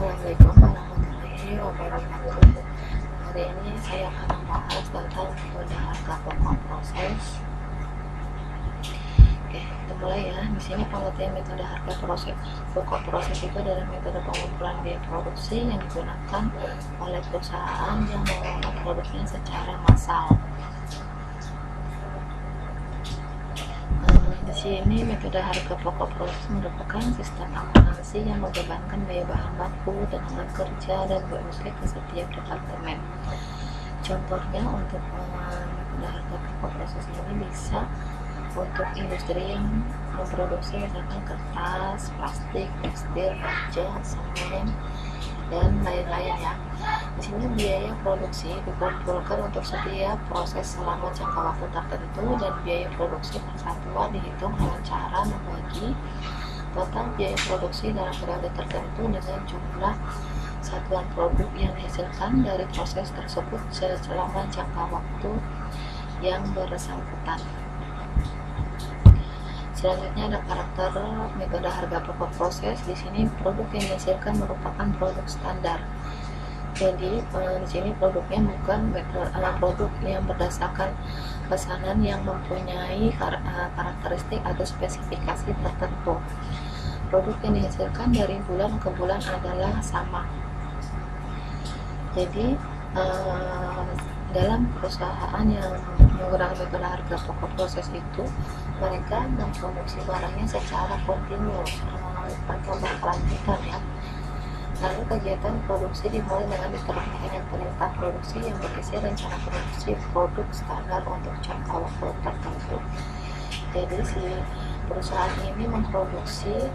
Assalamualaikum warahmatullahi wabarakatuh. Hari ini saya akan membahas tentang metode harga pokok proses. Oke, kita mulai ya. Di sini pengertian metode harga proses. Pokok proses itu adalah metode pengumpulan biaya produksi yang digunakan oleh perusahaan yang mengelola produknya secara massal. Di sini metode harga pokok proses merupakan sistem akuntansi yang membebankan biaya bahan baku, tenaga kerja, dan BOP ke setiap departemen. Contohnya untuk metode harga pokok proses ini bisa untuk industri yang memproduksi misalkan kertas, plastik, tekstil, baja, semen, dan lain-lain ya. Di sini biaya produksi dikumpulkan untuk setiap proses selama jangka waktu tertentu, dan biaya produksi persatuan dihitung dengan cara membagi total biaya produksi dalam periode tertentu dengan jumlah satuan produk yang dihasilkan dari proses tersebut selama jangka waktu yang bersangkutan. Selanjutnya ada karakter metode harga pokok proses. Di sini produk yang dihasilkan merupakan produk standar. Jadi di sini produknya bukan produk yang berdasarkan pesanan yang mempunyai karakteristik atau spesifikasi tertentu. Produk yang dihasilkan dari bulan ke bulan adalah sama. Jadi dalam perusahaan yang menggunakan metode harga pokok proses itu, mereka memproduksi barangnya secara kontinu atau berkelanjutan ya. Lalu kegiatan produksi dimulai dengan diterbitkannya perintah produksi yang berisi rencana produksi produk standar untuk jangka waktu tertentu. Jadi si perusahaan ini memproduksi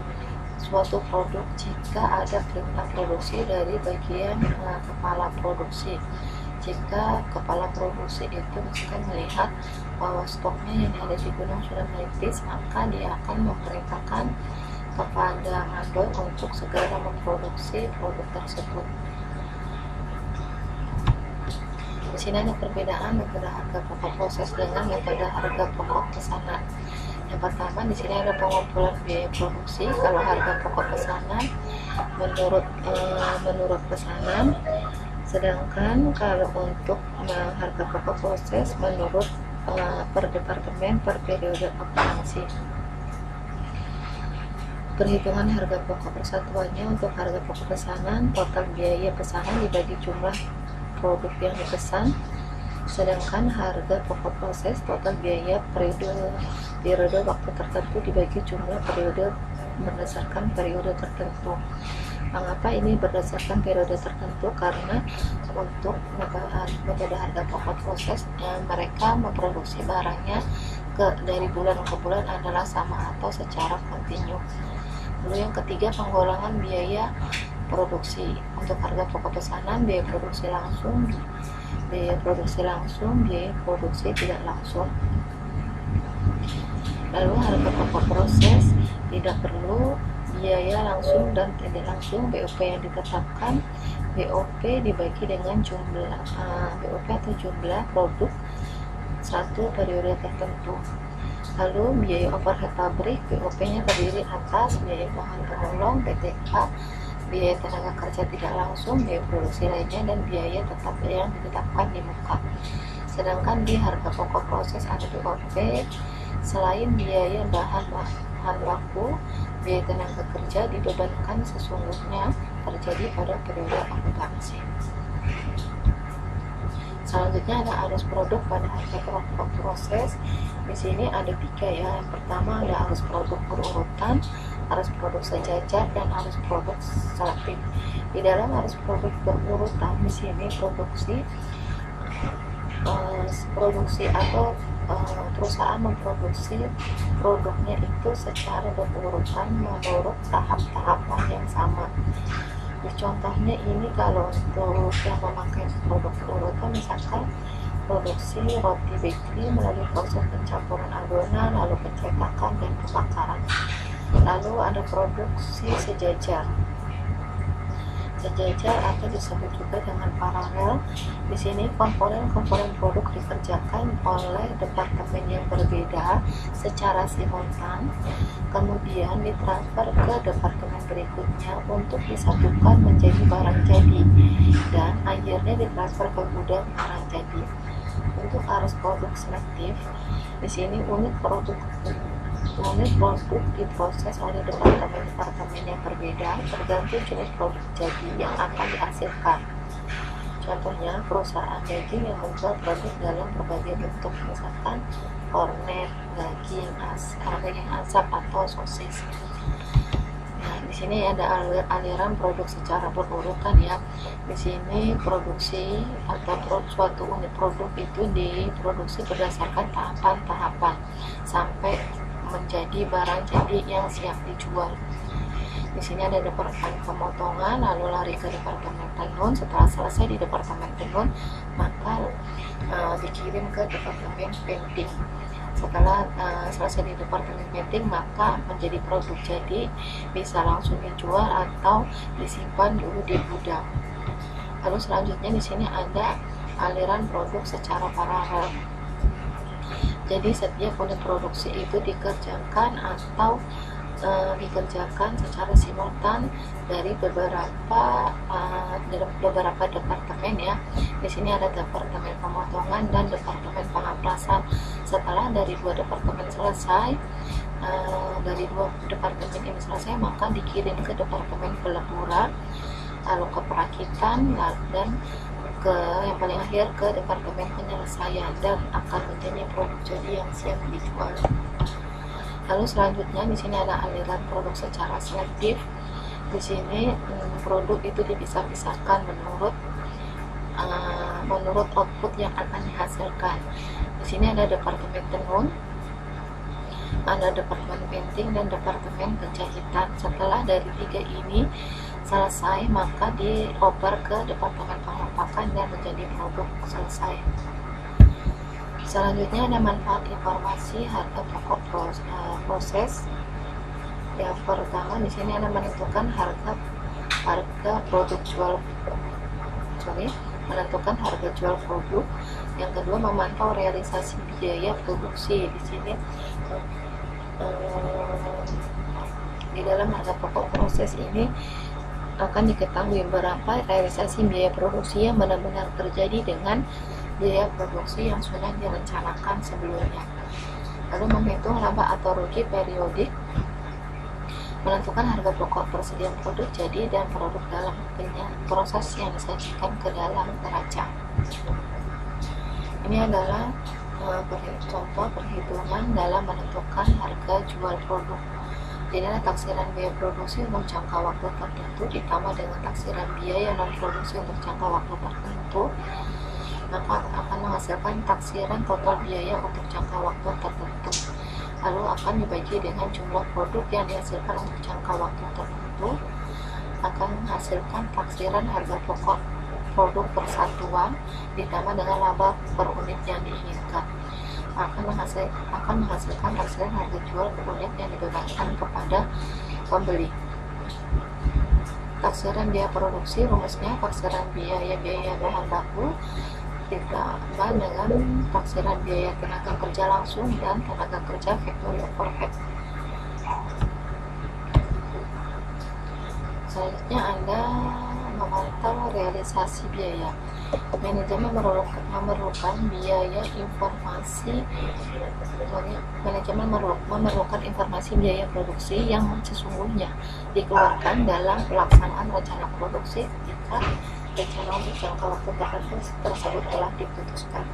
suatu produk jika ada perintah produksi dari bagian kepala produksi. Jika kepala produksi itu misalkan melihat bahwa stoknya yang ada di gudang sudah menipis, maka dia akan memerintahkan kepada mandor untuk segera memproduksi produk tersebut. Di sini ada perbedaan metode harga pokok proses dengan metode harga pokok pesanan. Yang pertama, di sini ada pengumpulan biaya produksi. Kalau harga pokok pesanan menurut pesanan, sedangkan kalau untuk harga pokok proses menurut per departemen per periode operasi. Perhitungan harga pokok persatuannya. Untuk harga pokok pesanan, total biaya pesanan dibagi jumlah produk yang dipesan, sedangkan harga pokok proses total biaya periode waktu tertentu dibagi jumlah periode berdasarkan periode tertentu. Mengapa ini berdasarkan periode tertentu? Karena untuk metode harga pokok proses mereka memproduksi barangnya dari bulan ke bulan adalah sama atau secara kontinu. Lalu yang ketiga, penggolongan biaya produksi. Untuk harga pokok pesanan, biaya produksi langsung, biaya produksi tidak langsung. Lalu harga pokok proses tidak perlu biaya langsung dan tidak langsung. BOP yang ditetapkan, BOP dibagi dengan jumlah BOP atau jumlah produk satu periode tertentu. Lalu biaya overhead pabrik, BOP-nya terdiri atas biaya bahan penolong, BTK, biaya tenaga kerja tidak langsung, biaya produksi lainnya, dan biaya tetap yang ditetapkan di muka. Sedangkan di harga pokok proses ada BOP selain biaya bahan baku, biaya tenaga kerja dibebankan sesungguhnya terjadi pada periode akuntansi. Selanjutnya ada arus produk pada harga pokok proses. Di sini ada 3 ya. Yang pertama ada arus produk berurutan, arus produk sejajar, dan arus produk selektif. Di dalam arus produk berurutan, di sini produksi atau perusahaan memproduksi produknya itu secara berurutan menurut tahap-tahapan yang sama. Contohnya ini kalau untuk yang memakai produk berurutan, misalkan produksi roti bakery melalui proses pencampuran adonan, lalu pencetakan dan pembakaran. Lalu ada produksi sejajar atau disebut juga dengan paralel. Di sini komponen-komponen produk dikerjakan oleh departemen yang berbeda secara simultan, kemudian ditransfer ke departemen berikutnya untuk disatukan menjadi barang jadi dan akhirnya ditransfer ke gudang barang jadi. Untuk arus produk selektif, di sini unit produk diproses oleh departemen-departemen yang berbeda tergantung jenis produk jadi yang akan dihasilkan. Contohnya, perusahaan daging yang menjual produk dalam berbagai bentuk, misalkan kornet, daging asap atau sosis. Nah, di sini ada aliran produk secara berurutan ya. Di sini produksi atau suatu unit produk itu diproduksi berdasarkan tahapan-tahapan sampai menjadi barang jadi yang siap dijual. Di sini ada departemen pemotongan, lalu lari ke departemen tenun. Setelah selesai di departemen tenun, maka dikirim ke departemen painting. Setelah selesai di departemen painting, maka menjadi produk jadi bisa langsung dijual atau disimpan dulu di gudang. Lalu selanjutnya di sini ada aliran produk secara paralel. Jadi setiap unit produksi itu dikerjakan atau dikerjakan secara simultan dari beberapa departemen ya. Di sini ada departemen pemotongan dan departemen pengaprasan. Setelah dari dua departemen selesai, maka dikirim ke departemen peleburan, lalu ke perakitan, dan yang paling akhir ke departemen penyelesaian dan akan menjadi produk jadi yang siap dijual. Lalu selanjutnya di sini ada aliran produk secara selektif. Di sini produk itu dipisah-pisahkan menurut output yang akan dihasilkan. Di sini ada departemen tenun, ada departemen painting dan departemen penjahitan. Setelah dari tiga ini selesai, maka dioper ke departemen pengelopakan dan menjadi produk selesai. Selanjutnya ada manfaat informasi harga pokok proses. Yang pertama di sini ada menentukan menentukan harga jual produk. Yang kedua memantau realisasi biaya produksi. Di sini di dalam harga pokok proses ini akan diketahui berapa realisasi biaya produksi yang benar-benar terjadi dengan biaya produksi yang sudah direncanakan sebelumnya. Lalu menghitung laba atau rugi periodik, menentukan harga pokok persediaan produk jadi dan produk dalam proses yang disajikan ke dalam neraca. Ini adalah contoh perhitungan dalam menentukan harga jual produk. Jadi ada taksiran biaya produksi untuk jangka waktu tertentu ditambah dengan taksiran biaya non produksi untuk jangka waktu tertentu, maka akan menghasilkan taksiran total biaya untuk jangka waktu tertentu. Lalu akan dibagi dengan jumlah produk yang dihasilkan untuk jangka waktu tertentu, akan menghasilkan taksiran harga pokok produk persatuan ditambah dengan laba per unit yang diinginkan. Akan menghasilkan taksiran harga jual per unit yang dibebankan kepada pembeli. Taksiran biaya produksi rumusnya taksiran biaya bahan baku ditambah dengan taksiran biaya tenaga kerja langsung dan tenaga kerja factory overhead. Selanjutnya Anda memantau realisasi biaya. Manajemen memerlukan biaya informasi. Manajemen memerlukan informasi biaya produksi yang sesungguhnya dikeluarkan dalam pelaksanaan rencana produksi ketika rencana untuk jangka waktu tertentu tersebut telah diputuskan.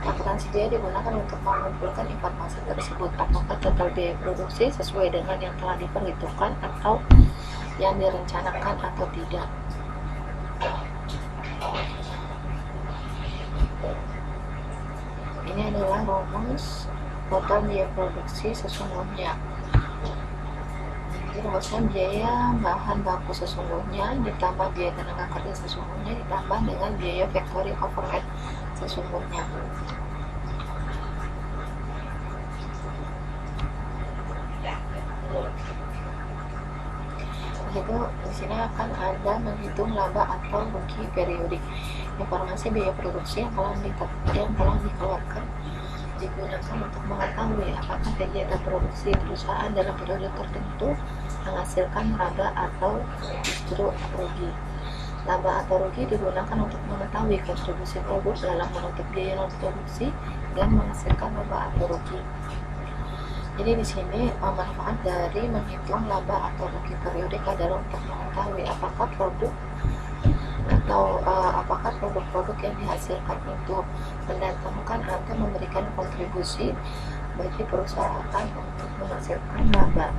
Akuntansi biaya digunakan untuk mengumpulkan informasi tersebut, apakah total biaya produksi sesuai dengan yang telah diperhitungkan atau yang direncanakan atau tidak. Ini adalah rumus total biaya produksi sesungguhnya. Rumusnya biaya bahan baku sesungguhnya ditambah biaya tenaga kerja sesungguhnya ditambah dengan biaya factory overhead sesungguhnya. Begitu di sini akan ada menghitung laba atau rugi periodik. Informasi biaya produksi yang telah dikeluarkan digunakan untuk mengetahui apakah kegiatan produksi perusahaan dalam periode tertentu menghasilkan laba atau justru rugi. Laba atau rugi digunakan untuk mengetahui kontribusi produk dalam menutup biaya non produksi dan menghasilkan laba atau rugi. Jadi di sini manfaat dari menghitung laba atau rugi periodik adalah untuk mengetahui apakah produk atau apakah produk-produk yang dihasilkan itu mendatangkan atau memberikan kontribusi bagi perusahaan untuk menghasilkan laba.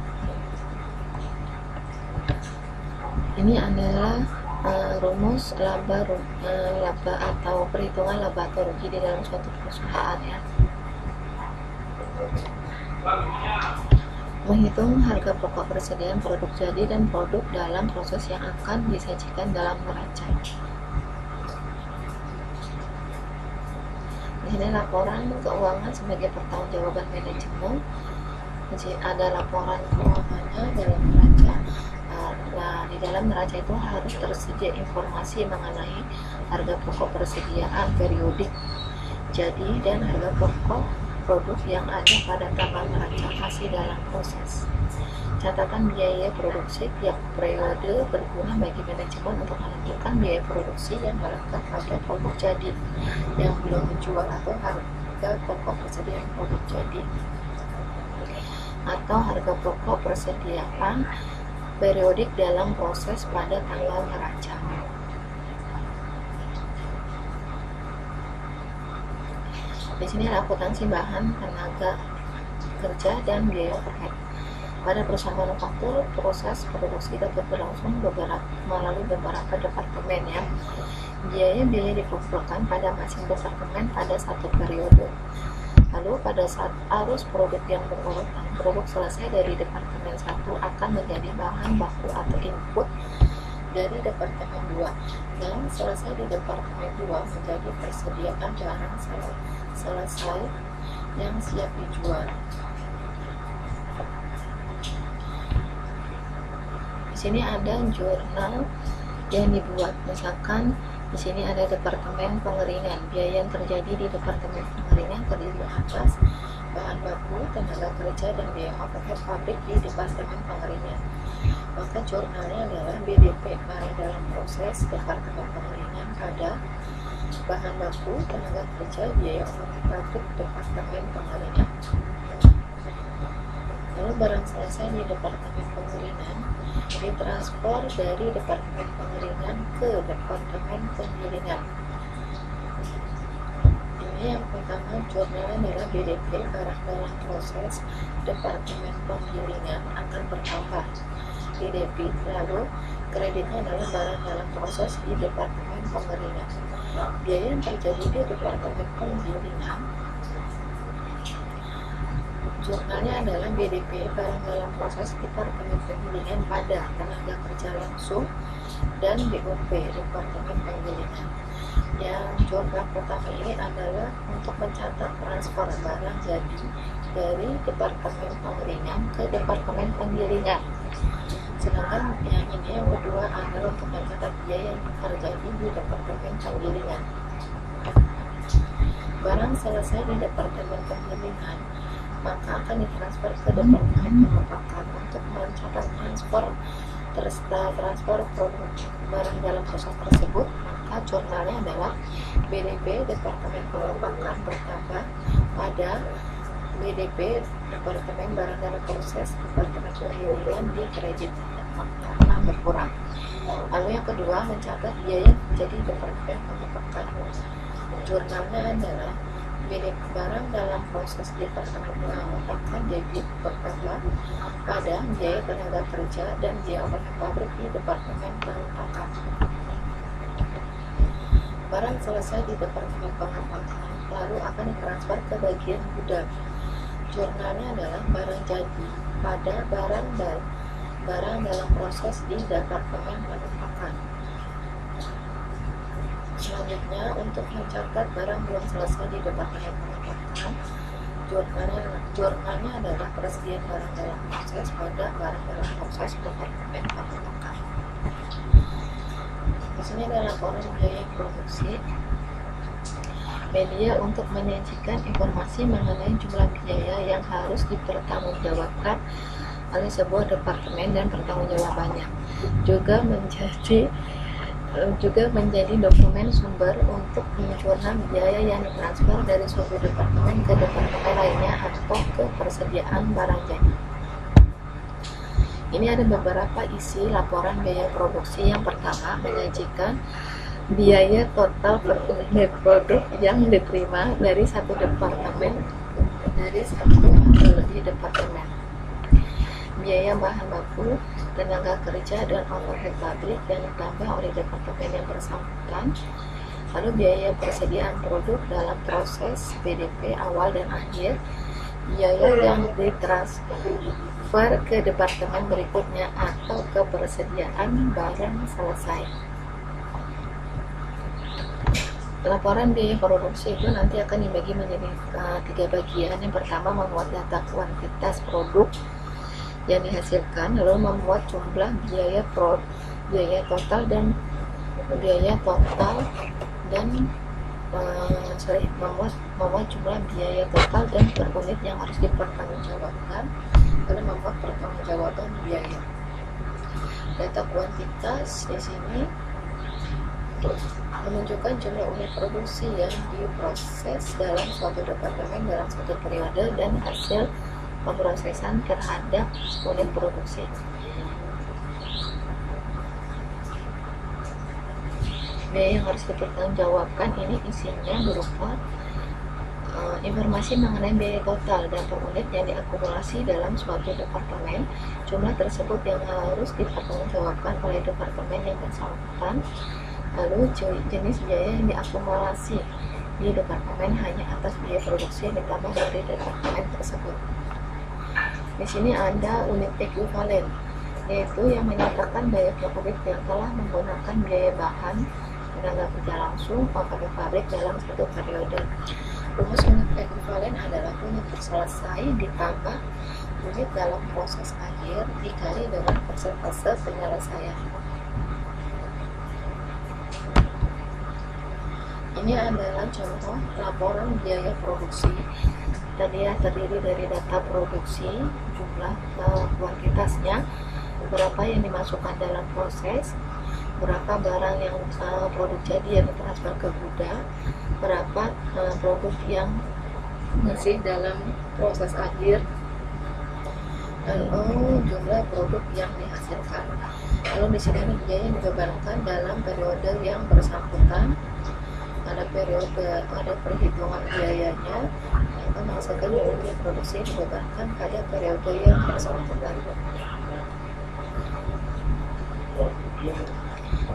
Ini adalah rumus laba atau perhitungan laba atau rugi di dalam suatu perusahaan ya. Menghitung harga pokok persediaan produk jadi dan produk dalam proses yang akan disajikan dalam neraca. Di sini laporan keuangan sebagai pertanggungjawaban manajemen. Jadi ada laporan keuangannya dalam neraca. Nah, di dalam neraca itu harus tersedia informasi mengenai harga pokok persediaan periodik jadi dan harga pokok produk yang ada pada tanggal neraca masih dalam proses. Catatan biaya produksi tiap periode berguna bagi manajemen untuk menentukan biaya produksi yang melekat pada produk jadi yang belum dijual atau harga pokok persediaan produk jadi atau harga pokok persediaan periodik dalam proses pada tanggal neraca. Di sini ada akuntansi bahan, tenaga kerja, dan biaya overhead. Pada perusahaan manufaktur, proses produksi dapat berlangsung melalui beberapa departemen ya. Biaya-biaya dikumpulkan pada masing departemen pada satu periode. Lalu pada saat arus produk yang berurutan, produk selesai dari departemen 1 akan menjadi bahan baku atau input dari departemen 2 dan selesai di departemen 2 menjadi persediaan barang selesai yang siap dijual. Di sini ada jurnal yang dibuat, misalkan di sini ada departemen pengeringan. Biaya yang terjadi di departemen pengeringan terdiri atas bahan baku, tenaga kerja, dan biaya overhead pabrik di departemen pengeringan. Maka jurnalnya adalah BDP barang dalam proses departemen pengeringan pada bahan baku, tenaga kerja, biaya overhead pabrik departemen pengeringan. Lalu barang selesai di departemen pengeringan ditransfer dari departemen pengeringan ke departemen penggilingan. Ini yang pertama jurnalnya adalah BDP barang dalam proses departemen penggilingan akan bertambah di debit, lalu kreditnya adalah barang dalam proses di departemen pengeringan. Biaya yang terjadi di departemen penggilingan jurnalnya adalah BDP barang dalam proses departemen penggilingan pada tenaga kerja langsung dan BOP departemen penggilingan. Yang jurnal pertama ini adalah untuk mencatat transfer barang jadi dari departemen penggilingan ke departemen penggilingan. Sedangkan yang ini yang kedua adalah untuk mencatat biaya yang terjadi di departemen penggilingan. Barang selesai di departemen penggilingan maka akan ditransfer ke departemen pengepakan. Untuk mencatat transfer produk barang dalam proses tersebut, maka jurnalnya adalah BDP departemen pengepakan bertambah pada BDP departemen barang dalam proses departemen penggilingan di kredit karena berkurang. Lalu yang kedua mencatat biaya jadi departemen pengepakan. Jurnalnya adalah BDP barang dalam proses departemen pengepakan debit bertambah pada biaya tenaga kerja dan biaya overhead pabrik di departemen pengepakan. Barang selesai di departemen pengepakan lalu akan ditransfer ke bagian gudang. Jurnalnya adalah barang jadi pada barang dalam proses di departemen pengepakan. Selanjutnya, untuk mencatat barang belum selesai di departemen pengepakan, jurnalnya adalah persediaan barang dalam proses pada barang dalam proses departemen pengepakan. Di sini ada laporan biaya produksi. Media untuk menyajikan informasi mengenai jumlah biaya yang harus dipertanggungjawabkan oleh sebuah departemen dan pertanggungjawabannya. Juga menjadi dokumen sumber untuk munculnya biaya yang ditransfer dari suatu departemen ke departemen lainnya atau ke persediaan barang jadi. Ini ada beberapa isi laporan biaya produksi. Yang pertama, menyajikan biaya total per unit produk yang diterima dari satu departemen, dari satu atau lebih departemen. Biaya bahan baku, tenaga kerja, dan overhead pabrik yang ditambah oleh departemen yang bersangkutan. Lalu biaya persediaan produk dalam proses BDP awal dan akhir, biaya yang ditransfer ke departemen berikutnya atau ke persediaan barang selesai. Laporan biaya produksi itu nanti akan dibagi menjadi 3 bagian. Yang pertama, memuat data kuantitas produk yang dihasilkan, lalu membuat jumlah total dan membuat jumlah biaya total dan per unit yang harus dipertanggungjawabkan, lalu membuat pertanggungjawaban biaya. Data kuantitas di sini menunjukkan jumlah unit produksi yang diproses dalam suatu departemen dalam satu periode dan hasil pemrosesan terhadap unit produksi. Biaya yang harus dipertanggungjawabkan ini isinya berupa informasi mengenai biaya total dan per unit yang diakumulasi dalam suatu departemen. Jumlah tersebut yang harus dipertanggungjawabkan oleh departemen yang bersangkutan. Lalu jenis biaya yang diakumulasi di departemen hanya atas biaya produksi yang ditambah dari departemen tersebut. Di sini ada unit ekuivalen, yaitu yang menyatakan biaya per unit yang telah menggunakan biaya bahan, tenaga kerja langsung, overhead pabrik dalam satu periode. Rumus unit ekuivalen adalah unit selesai ditambah unit dalam proses akhir dikali dengan persentase penyelesaian. Ini adalah contoh laporan biaya produksi. Tadi ya, terdiri dari data produksi, jumlah kuantitasnya, berapa yang dimasukkan dalam proses, berapa barang yang produk jadi yang ditransfer ke gudang, berapa produk yang masih dalam proses akhir, lalu jumlah produk yang dihasilkan. Lalu di sini ada biaya yang dibebankan dalam periode yang bersangkutan. Ada perhitungan biayanya yang menghasilkan unit produksi dibebankan pada periode yang bersangkutan.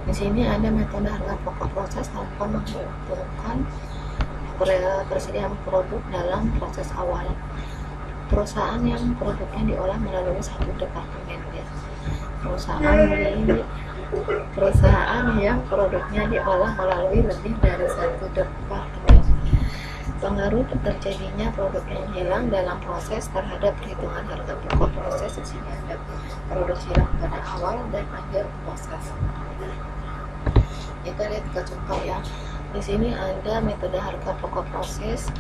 Di sini ada metode harga pokok proses tanpa menghitungkan persediaan produk dalam proses awal. Perusahaan yang produknya diolah melalui satu departemen, ya. Perusahaan yang produknya diolah melalui lebih dari satu departemen. Pengaruh terjadinya produk yang hilang dalam proses terhadap perhitungan harga pokok proses. Di sini ada produk hilang pada awal dan akhir proses. Kita lihat ke contoh ya. Di sini ada metode harga pokok proses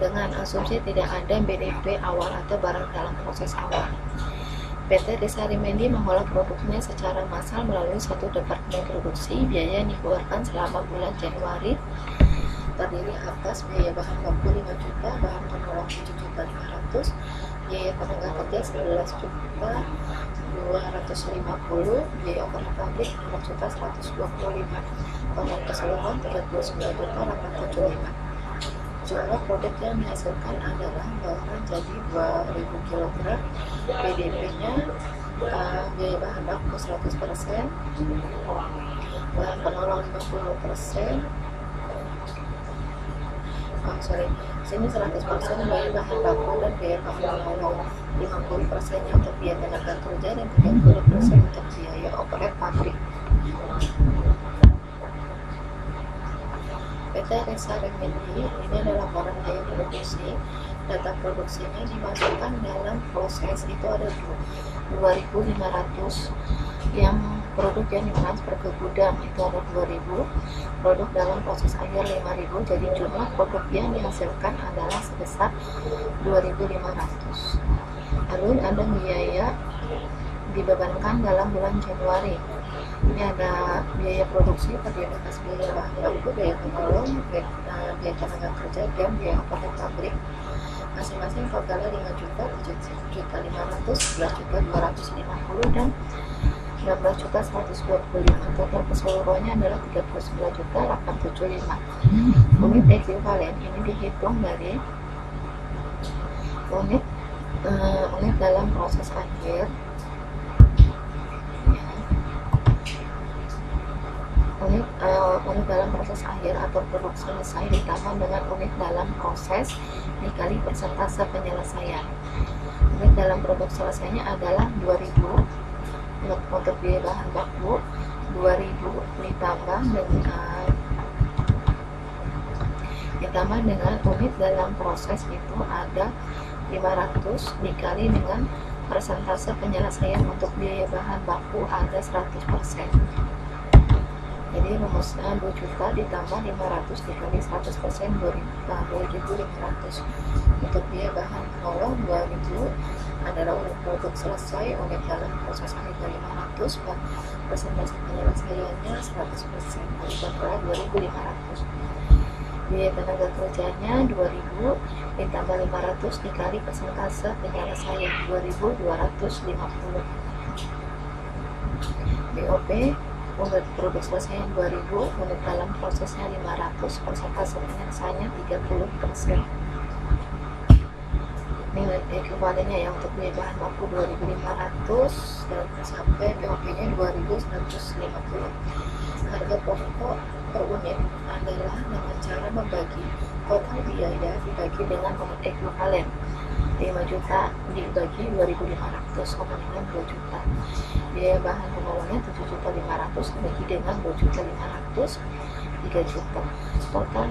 dengan asumsi tidak ada BDP awal atau barang dalam proses awal. PT Desa Rimendi mengolah produknya secara massal melalui satu departemen produksi. Biaya yang dikeluarkan selama bulan Januari terdiri atas biaya bahan baku 5 juta, bahan penolong 7.500.000, biaya tenaga kerja 11.250.000, biaya overhead pabrik 6.125.000, total keseluruhan 39.875. Jumlah produk yang dihasilkan adalah barang jadi 2.000 kg, BDP-nya biaya bahan baku 100%, bahan penolong 50%, sini 100% biaya bahan baku dan biaya penolong 50%-nya untuk biaya tenaga kerja dan 30% untuk biaya overhead pabrik. PT Desa Rimendi ini adalah laporan biaya produksi. Data produksinya dimasukkan dalam proses itu ada 2.500 yang produk yang ditransfer ke gudang itu ada 2.000, produk dalam proses akhir 5.000, jadi jumlah produk yang dihasilkan adalah sebesar 2.500. Lalu ada biaya dibebankan dalam bulan Januari. Ini ada biaya produksi, perioditas biaya bahan baku, biaya penolong, biaya tenaga kerja, dan biaya operator pabrik. Masing-masing totalnya 5 juta, 7 juta 500, 11 juta 250, dan 16 juta 125. Total keseluruhannya adalah 39 juta 875. Unit ekuivalen ini dihitung dari unit dalam proses akhir, unit dalam proses akhir atau produk selesai ditambah dengan unit dalam proses dikali persentase penyelesaian. Unit dalam produk selesainya adalah 2000 untuk biaya bahan baku, 2000 ditambah dengan unit dalam proses itu ada 500 dikali dengan persentase penyelesaian untuk biaya bahan baku ada 100%. Jadi rumusnya 2 juta ditambah 500 dikali 100%, 2.500. Untuk biaya bahan penolong 2.000 adalah unit produk selesai, unit dalam proses akhir 500, persentase penyelesaiannya 100%, jadi totalnya 2.500. Biaya tenaga kerjanya 2.000 ditambah 500 dikali persentase penyelesaian 2.250. BOP unit produk selesai 2.000, unit dalam prosesnya 500, persentase penyelesaiannya 30%. Nilai ekuivalennya yang untuk biaya bahan baku 2.500 dan sampai BOP-nya 2.150. Harga pokok per unit adalah dengan cara membagi total biaya dibagi dengan unit ekuivalen. 5 juta dibagi 2.500 sama dengan 2 juta. Biaya bahan penolongnya 7.500 dibagi dengan 2.500, 3 juta. Total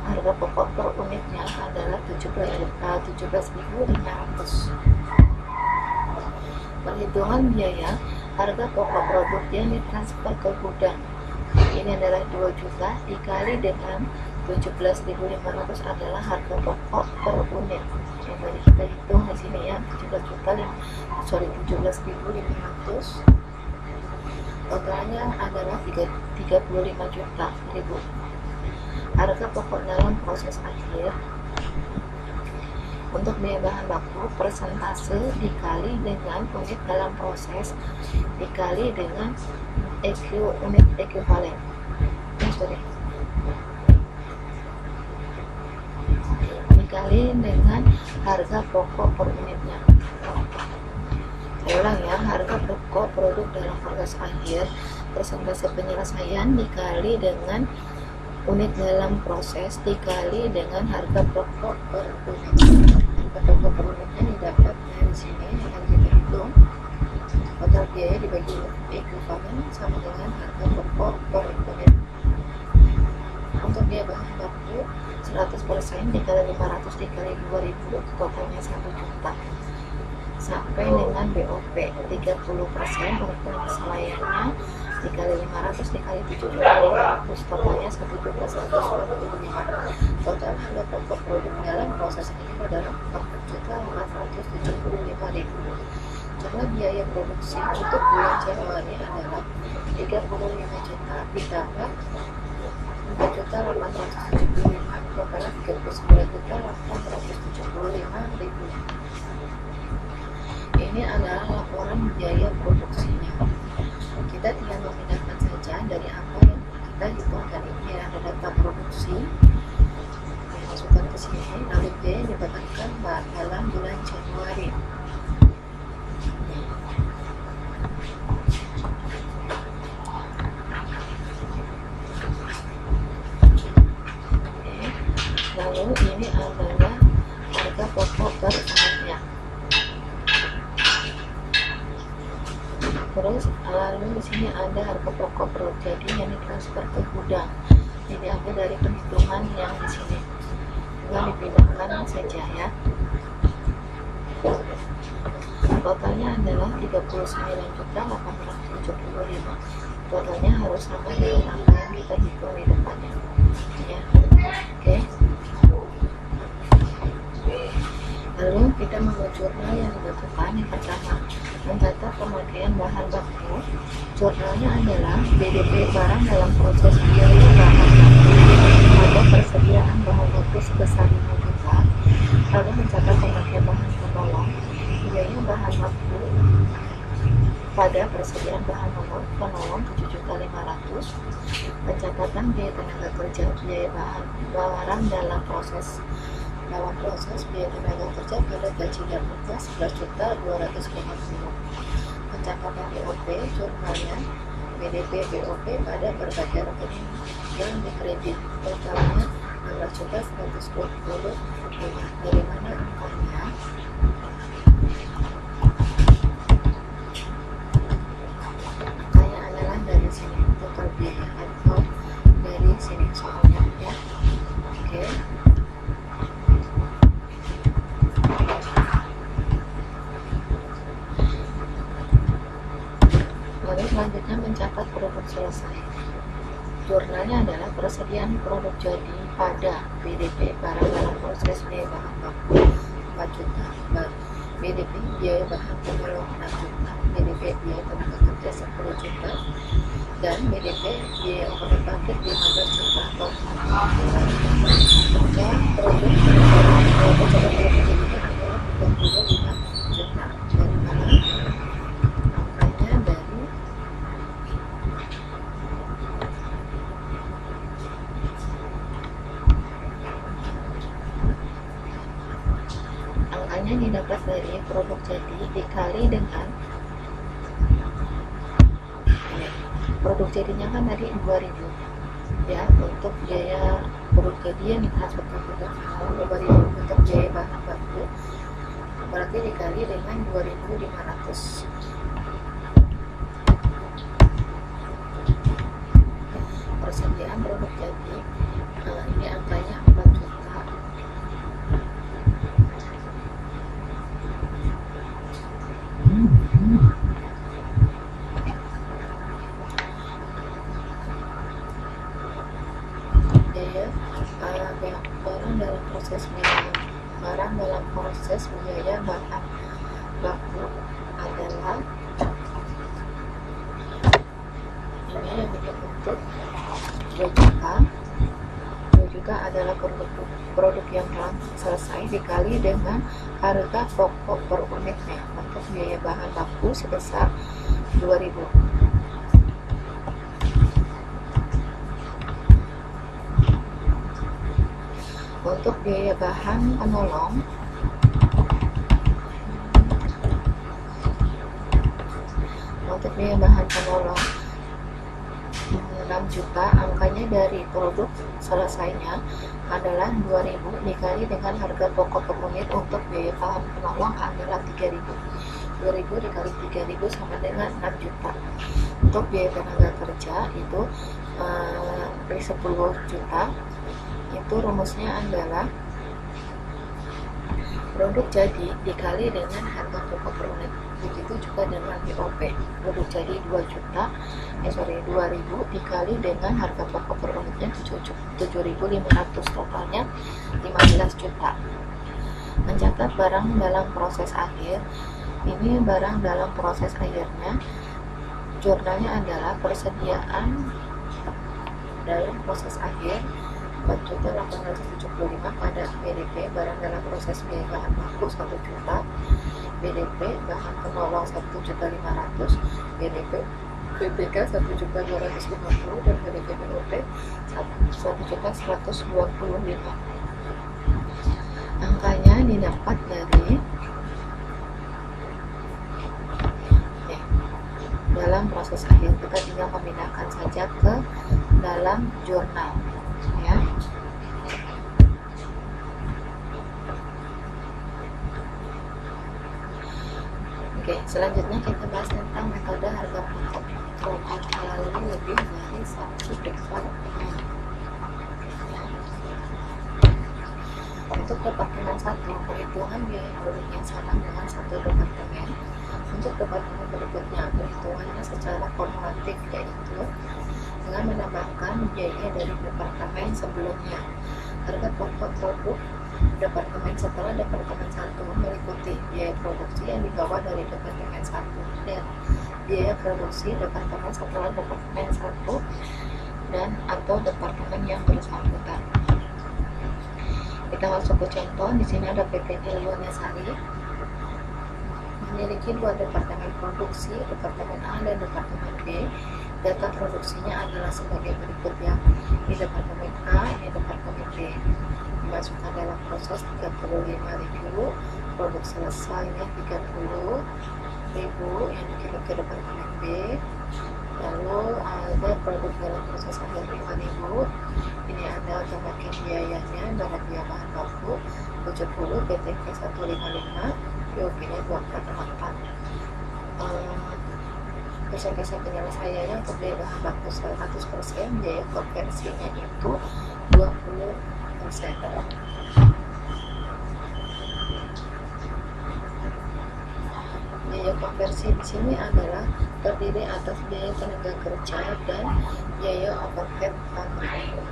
harga pokok per unitnya adalah 17.500. Perhitungan biaya harga pokok produk yang ditransfer ke gudang ini adalah 2 juta dikali dengan 17.500 adalah harga pokok per unit. Yang tadi kita hitung di sini ya, 17.500. Totalnya adalah 35 juta ribu. Harga pokok dalam proses akhir untuk biaya bahan baku persentase dikali dengan unit dalam proses dikali dengan unit ekuivalen. Dikali dengan harga pokok per unitnya. Saya ulang ya, harga pokok produk dalam proses akhir persentase penyelesaian dikali dengan unit dalam proses dikali dengan harga pokok per unit. Harga pokok per unitnya didapat dari sini yang kita hitung. Total biaya dibagi ekuivalen sama dengan harga pokok per unit. Untuk biaya bahan baku 100% dikali 500 dikali 2000 totalnya 1 juta. Sampai dengan BOP 30% untuk penyelesaiannya dikali 500 dikali 7.500 totalnya 1.125. Total harga pokok produk dalam proses ini adalah 4.475.000. Jumlah biaya produksi untuk bulan Januari adalah 35 juta ditambah 4.875, totalnya 39.875.000. Ini adalah laporan biaya produksinya. Kita tinggal memindahkan saja dari apa yang kita hitung tadi. Ini ada data produksi dimasukkan ke sini, lalu biaya dibebankan dalam bulan Januari. Lalu ini adalah harga pokok per unitnya. Terus lalu di sini ada harga pokok produk jadi yang ditransfer ke gudang. Ini diambil dari perhitungan yang di sini. Tinggal dipindahkan saja ya. Totalnya adalah 39.875. Totalnya harus sama dengan apa yang kita hitung di depannya. Ya. Oke. Lalu kita membuat jurnal yang dibutuhkan. Yang pertama, mencatat pemakaian bahan baku. Jurnalnya adalah BDP barang dalam proses biaya bahan baku pada persediaan bahan baku sebesar 5 juta. Lalu mencatat pemakaian bahan penolong. Biaya bahan baku pada persediaan bahan penolong 7.500.000. Pencatatan biaya tenaga kerja, biaya bahan barang dalam proses biaya tenaga kerja pada gaji dan upah 11.250.000. Pencatatan BOP jurnalnya BDP BOP pada berbagai rekening yang dikredit, totalnya 16.120.000. Dari mana angkanya? Angkanya adalah dari sini, total biaya, atau dari sini soalnya ya. Oke. Lalu selanjutnya mencatat produk selesai. Jurnalnya adalah persediaan produk jadi pada BDP barang dalam proses biaya bahan baku 4 juta, BDP biaya bahan penolong 6 juta, BDP biaya tenaga kerja 10 juta, dan BDP biaya operasi pabrik 15 juta. Total produk adalah 35 juta. Dari mana? Angkanya dari angkanya didapat dari produk jadi dikali dengan produk jadinya kan tadi 2.000 ya, untuk biaya produk jadi yang ditransfer ke gudang 2.000 untuk biaya bahan baku, berarti dikali dengan 2.500. Persediaan produk jadi ini angkanya 4 juta. Barang dalam proses biaya bahan baku adalah ini yang dibentuk 2 juta. 2 juta adalah produk yang telah selesai dikali dengan harga pokok per unitnya untuk biaya bahan baku sebesar 2.000. Untuk biaya bahan penolong enam juta, angkanya dari produk selesainya adalah 2.000 dikali dengan harga pokok per unit untuk biaya bahan penolong adalah 3.000. 2.000 dikali 3.000 sama dengan 6 juta. Untuk biaya tenaga kerja itu 10 juta. Itu rumusnya adalah produk jadi dikali dengan harga pokok per unit. Begitu juga dengan BOP. Produk jadi 2.000 dikali dengan harga pokok per unitnya 7.500, totalnya 15 juta. Mencatat barang dalam proses akhir. Ini barang dalam proses akhirnya. Jurnalnya adalah persediaan dalam proses akhir 4.875 pada BDP barang dalam proses biaya bahan baku 1 juta, BDP bahan penolong 1.500.000, BDP BPK 1.250.000 dan BDP BOP 1.125.000. Angkanya didapat dari dalam proses akhir. Kita tinggal memindahkan saja ke dalam jurnal ya. Oke, selanjutnya kita bahas tentang metode harga pokok. Roman melalui lebih dari satu departemen. Untuk departemen 1, perhitungan biaya produk yang sama dengan satu departemen. Untuk departemen berikutnya, perhitungannya secara kumulatif, yaitu dengan menambahkan biaya dari departemen sebelumnya. Harga pokok produk departemen setelah departemen 1 meliputi biaya produksi yang dibawa dari departemen 1 dan biaya produksi departemen setelah departemen 1 dan atau departemen yang bersangkutan. Kita masuk ke contoh. Di sini ada PT Ilyonya Sari memiliki 2 departemen produksi, departemen A dan departemen B. Data produksinya adalah sebagai berikut ya. Di departemen A, ini departemen B. Dimasukkan dalam proses 35.000, produk selesainya 30.000 yang dikirim ke departemen B. Lalu ada produk dalam proses akhir 5.000. Ini ada tambahkan biayanya, bahan biaya bahan baku 70, PTK 155, BOP-nya 248. Persentase penyelesaiannya untuk biaya bahan baku 100%, biaya konversinya itu 20%. Biaya konversi di sini adalah terdiri atas biaya tenaga kerja dan biaya overhead pabrik.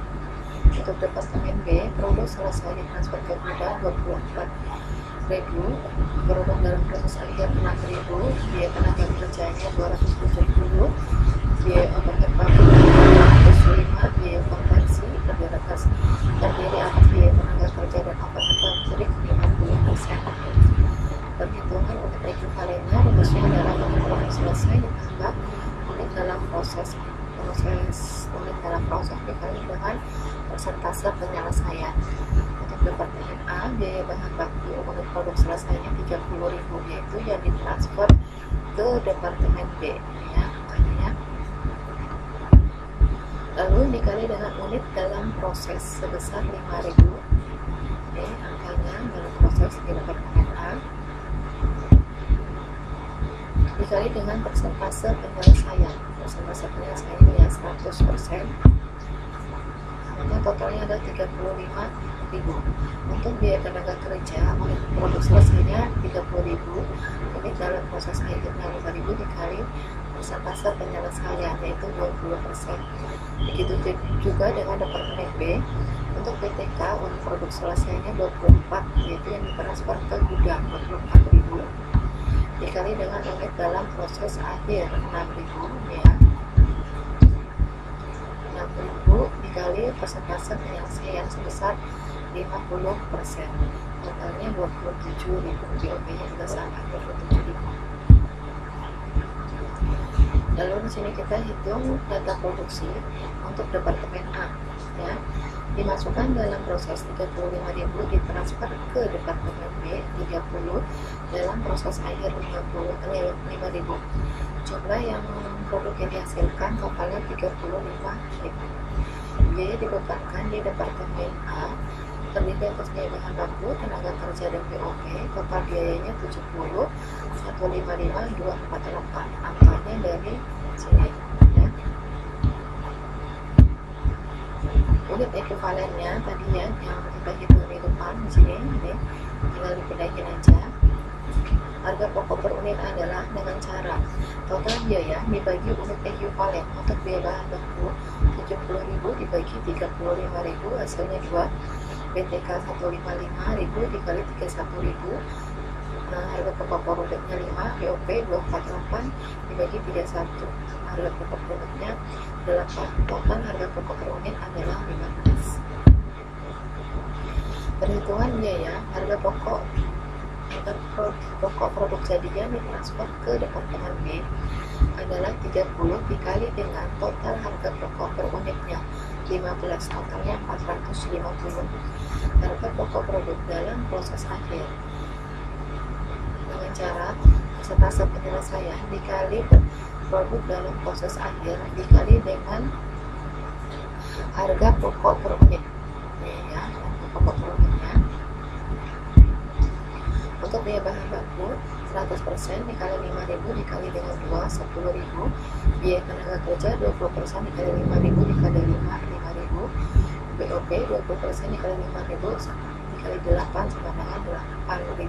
Untuk departemen B, produk selesai ditransfer ke gudang 24.000, produk dalam proses akhir 6.000, biaya tenaga kerjanya 270, biaya overhead pabrik 205, biaya konversi terdiri atas biaya tenaga kerja dan overhead pabrik 50%. Perhitungan unit ekuivalennya rumusnya adalah produk selesai ditambah unit dalam proses dikali dengan persentase penyelesaian. Untuk departemen A, biaya bahan baku unit produk selesainya 30.000, yaitu yang ditransfer ke departemen B ya, makanya. Lalu dikali dengan unit dalam proses sebesar 5.000. Oke, angkanya dalam proses di departemen A dikali dengan persentase penyelesaian. Persentase penyelesaiannya ya 100%. Maka totalnya ada 35.000. Untuk biaya tenaga kerja unit produk selesainya 30.000, unit dalam proses akhirnya 5.000 dikali persentase penyelesaian yaitu 20%. Begitu juga dengan departemen B. Untuk PTK unit produk selesainya 24, yaitu yang ditransfer ke gudang 24.000 dikali dengan unit dalam proses akhir 6.000 ya. 6.000 dikali persentase penyelesaian sebesar 50%. Totalnya 27.000, BOP-nya juga sama 27.000. Lalu di sini kita hitung data produksi untuk departemen A ya. Dimasukkan dalam proses 35.000 ditransfer ke departemen B 30, dalam proses akhir 5.000. Jumlah yang produk yang dihasilkan totalnya 35.000. Biaya dibebankan di departemen A terdiri atas biaya bahan baku, tenaga kerja dan BOP. Total biayanya 70, 155, 248. Angkanya dari sini ya. Unit ekuivalennya tadi ya yang kita hitung di depan di sini, ini tinggal dipindahin aja. Harga pokok per unit adalah dengan cara total biaya dibagi unit ekuivalen. Untuk biaya bahan baku 70.000 dibagi 35.000, hasilnya 2. PTK 155.000 dikali 31.000. Harga pokok per unitnya 5, BOP 248 dibagi 31. Harga pokok per unitnya 8. Total harga pokok per unit adalah 15. Perhitungan biaya harga pokok produk jadinya ditransfer ke departemen B adalah 30 dikali dengan total harga pokok per unitnya 15, totalnya 450. Harga pokok produk dalam proses akhir dengan cara persentase penyelesaian dikali produk dalam proses akhir dikali dengan harga pokok per unit ya, pokok per unitnya. Untuk biaya bahan baku 100% dikali 5.000 dikali dengan 2, 10.000. Biaya tenaga kerja 20% dikali 5.000 dikali 5.000. BOP 20% dikali 5.000 dikali 8 sama dengan 8.000.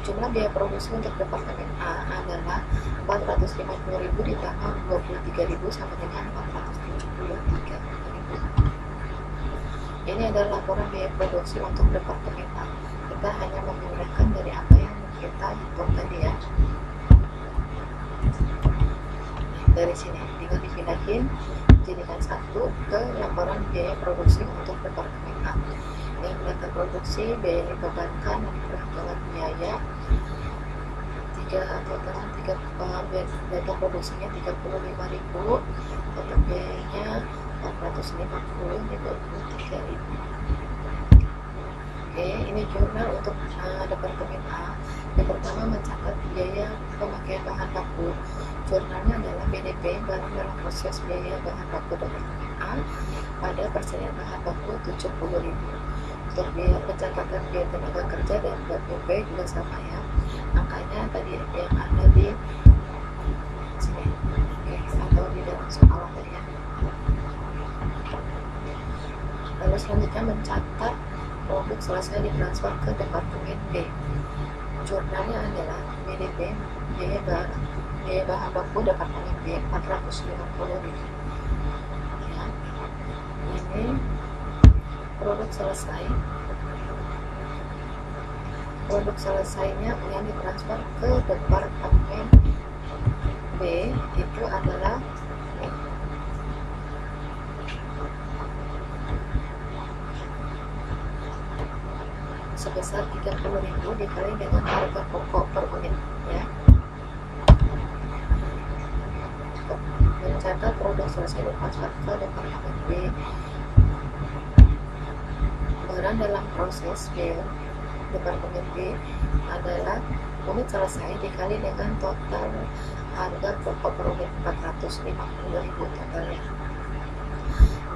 Jumlah biaya produksi untuk departemen A adalah 450.000 ditambah 23.000 sama dengan 473.000. Ini adalah laporan biaya produksi untuk Departemen A. Kita hanya memindahkan dari apa yang kita hitung tadi ya. Dari sini tinggal dipindahin, jadikan satu ke laporan biaya produksi untuk Departemen A. Yang data produksi, biaya yang dibebankan, perhitungan biaya data produksinya 35.000, total biayanya 450, ini 23.000. Oke, ini jurnal untuk Departemen A. Yang pertama mencatat biaya pemakaian bahan baku. Jurnalnya adalah BDP, barang dalam proses biaya bahan baku Departemen A pada persediaan bahan baku 70.000. Untuk biaya pencatatan biaya tenaga kerja dan BPP juga sama ya. Angkanya tadi yang ada di sini, atau di dalam soal tadi ya. Lalu selanjutnya mencatat produk selesai ditransfer ke Departemen B. Jurnalnya adalah BDP, biaya bahan baku Departemen B 450.000. Ya, ini produk selesai. Produk selesainya yang ditransfer ke Departemen B itu adalah sebesar 30.000 dikali dengan harga pokok per unit ya. Mencatat produk selesai ditransfer ke Departemen B, barang dalam proses Departemen B adalah unit selesai dikali dengan total harga pokok per unit 450.000 totalnya.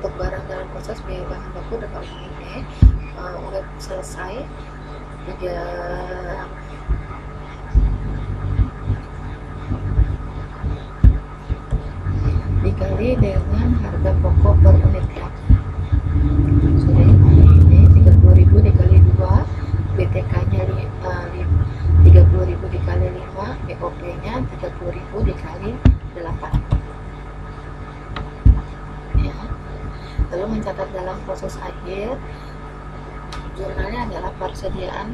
Untuk barang dalam proses biaya bahan baku Departemen B, unit selesai dikali dengan harga pokok per unit ya. Sudah ini 30.000 dikali 2, BTK nya 30.000 dikali 5, BOP nya 30.000 dikali 8 ya. Lalu mencatat dalam proses akhir, jurnalnya adalah persediaan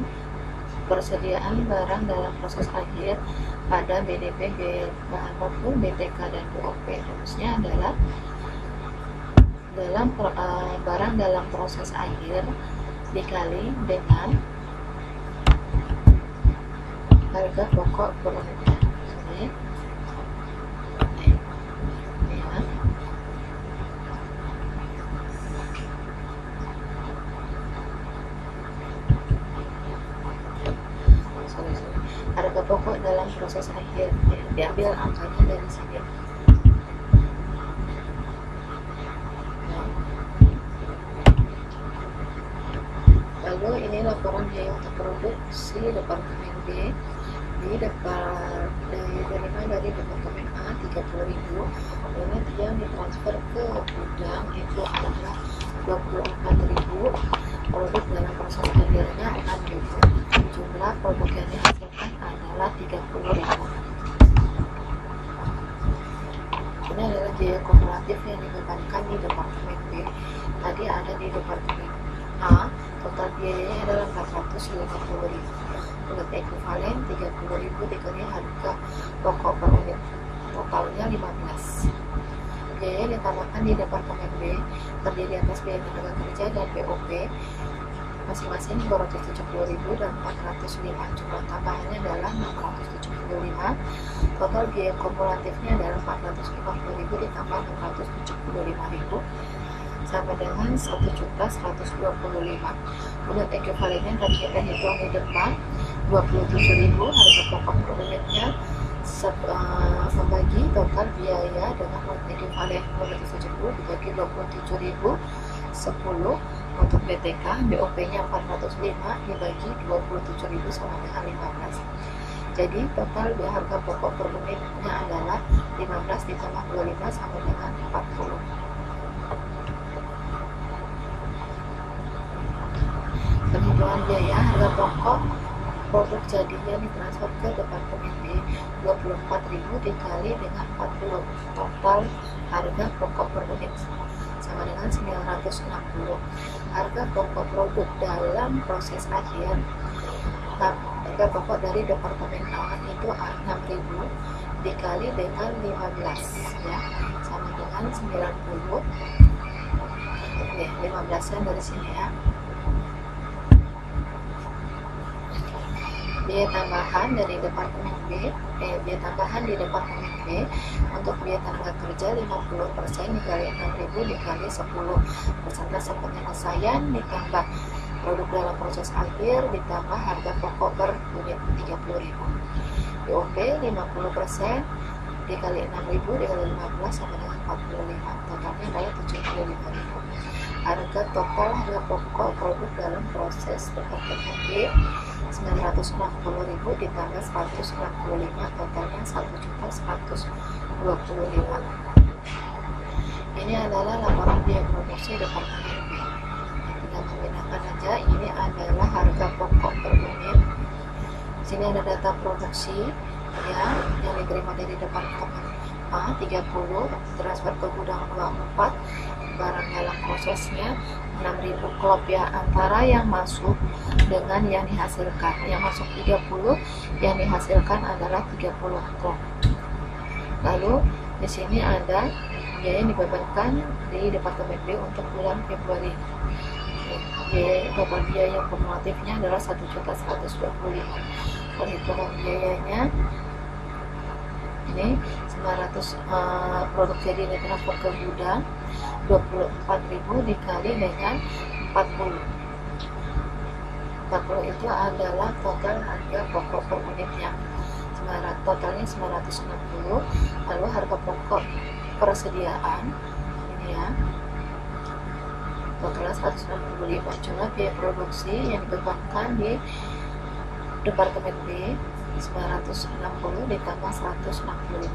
barang dalam proses akhir pada BDP, biaya bahan baku, BTK dan BOP. Rumusnya adalah barang dalam proses akhir dikali dengan harga pokok per unitnya. Harga pokok dalam proses akhir diambil angkanya dari sini. Lalu ini laporan biaya untuk produksi Departemen B diterima dari Departemen A 30.000, unit yang ditransfer ke gudang itu adalah 24.000, produk dalam proses akhirnya 6.000, jumlah produk yang dihasilkan adalah 30.000. Ini adalah biaya kumulatif yang dibebankan di Departemen B. Tadi ada di Departemen A, total biayanya adalah 450.000. Unit ekuivalen 30.000 dikali harga pokok per unit, totalnya 15. Biaya yang ditambahkan di Departemen B terdiri atas biaya tenaga kerja dan BOP masing-masing 270.000 dan 405. Jumlah tambahannya adalah 675. Total biaya kumulatifnya adalah 450.000 ditambah 675.000 sama dengan 1.125. Unit ekuivalennya tadi kita hitung di depan 27.000 harga pokok per unitnya, membagi total biaya dengan unit ekuivalen 270 dibagi 27.000 10 untuk BTK, BOP nya 405 dibagi 27.000 sama dengan 15. Jadi total harga pokok per unitnya adalah 15 ditambah 25 sama dengan 40. Penghitungan biaya harga pokok produk jadinya ditransfer ke Departemen B 24.000 dikali dengan 40, total harga pokok per unit sama dengan 960. Harga pokok produk dalam proses akhir, harga pokok dari departemen A itu 6.000 dikali dengan 15 ya, sama dengan 90. Oke, 15-nya dari sini ya. Biaya tambahan dari departemen B, biaya tambahan di departemen B untuk biaya tenaga kerja 50% dikali 6.000 dikali 10 persentase penyelesaian ditambah produk dalam proses akhir ditambah harga pokok per unit 30.000. BOP 50% dikali 6.000 dikali 15 sama dengan 45, totalnya adalah 75.000. Harga total harga pokok produk dalam proses departemen B 960.000 ditambah 165, totalnya 1.125.000. Ini adalah laporan biaya produksi departemen B. Tinggal membedakan aja, ini adalah harga pokok per unit. Sini ada data produksi ya, yang diterima dari departemen A 30, transfer ke gudang 24, barang dalam prosesnya 6.000 klop ya, antara yang masuk dengan yang dihasilkan. Yang masuk 30, yang dihasilkan adalah 30 klop. Lalu di sini ada biaya yang dibebankan di departemen B untuk bulan Februari. Total biaya kumulatifnya adalah 1.125. Perhitungan biayanya ini 900, produk jadi ditransfer ke gudang 24.000 dikali dengan 40 itu adalah total harga pokok per unitnya, totalnya 960. Lalu harga pokok persediaan ini ya, totalnya 165. Cuma biaya produksi yang dibebankan di departemen B 960 ditambah 165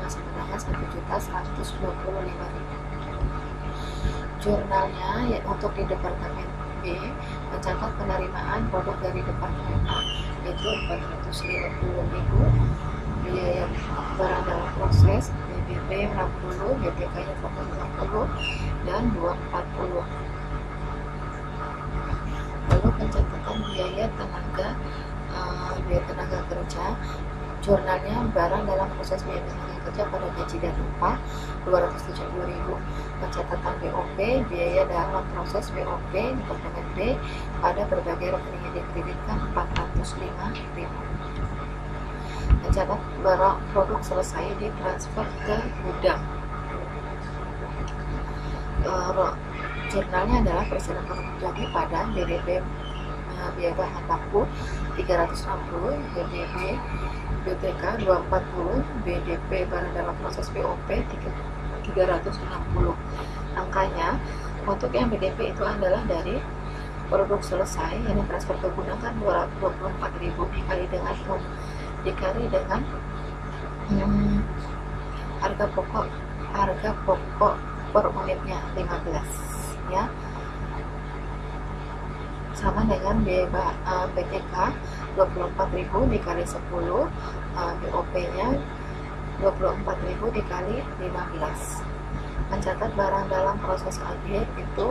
sama dengan 1.125.000. Jurnalnya ya, untuk di departemen B mencatat penerimaan produk dari departemen A yaitu 450.000, biaya barang dalam proses BBB 60, BPK nya 150 dan 240. Lalu pencatatan biaya tenaga kerja, jurnalnya barang dalam proses biaya tenaga kerja pada gaji dan upah 270.000. Pencatatan BOP, biaya dalam proses BOP departemen B pada berbagai rekening yang dikreditkan 405.000. Mencatat barang produk selesai ditransfer ke gudang. Jurnalnya adalah persenan produk jadi pada BDP biaya bahan baku 360, BBB BPK 240, BDP barang dalam proses BOP 360. Angkanya untuk yang BDP itu adalah dari produk selesai yang ditransfer ke gudang kan 224.000 dikali dengan harga pokok per unitnya 15 ya, sama dengan biaya BPK 24.000 dikali 10, BOP nya 24.000 dikali 15. Mencatat barang dalam proses akhir itu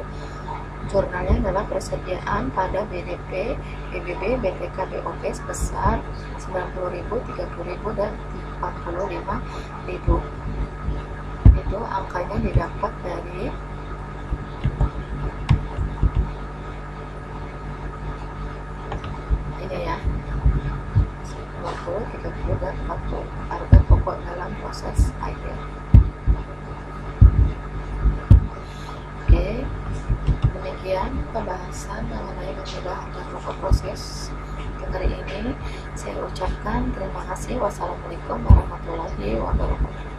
jurnalnya adalah persediaan pada BDP, BBB, BPK, BOP sebesar 90.000, 30.000 dan 45.000. Itu angkanya didapat dari ini ya, 50, 30 dan 40 harga pokok dalam proses akhir. Oke, demikian pembahasan mengenai metode harga pokok proses untuk hari ini. Saya ucapkan terima kasih. Wassalamualaikum warahmatullahi wabarakatuh.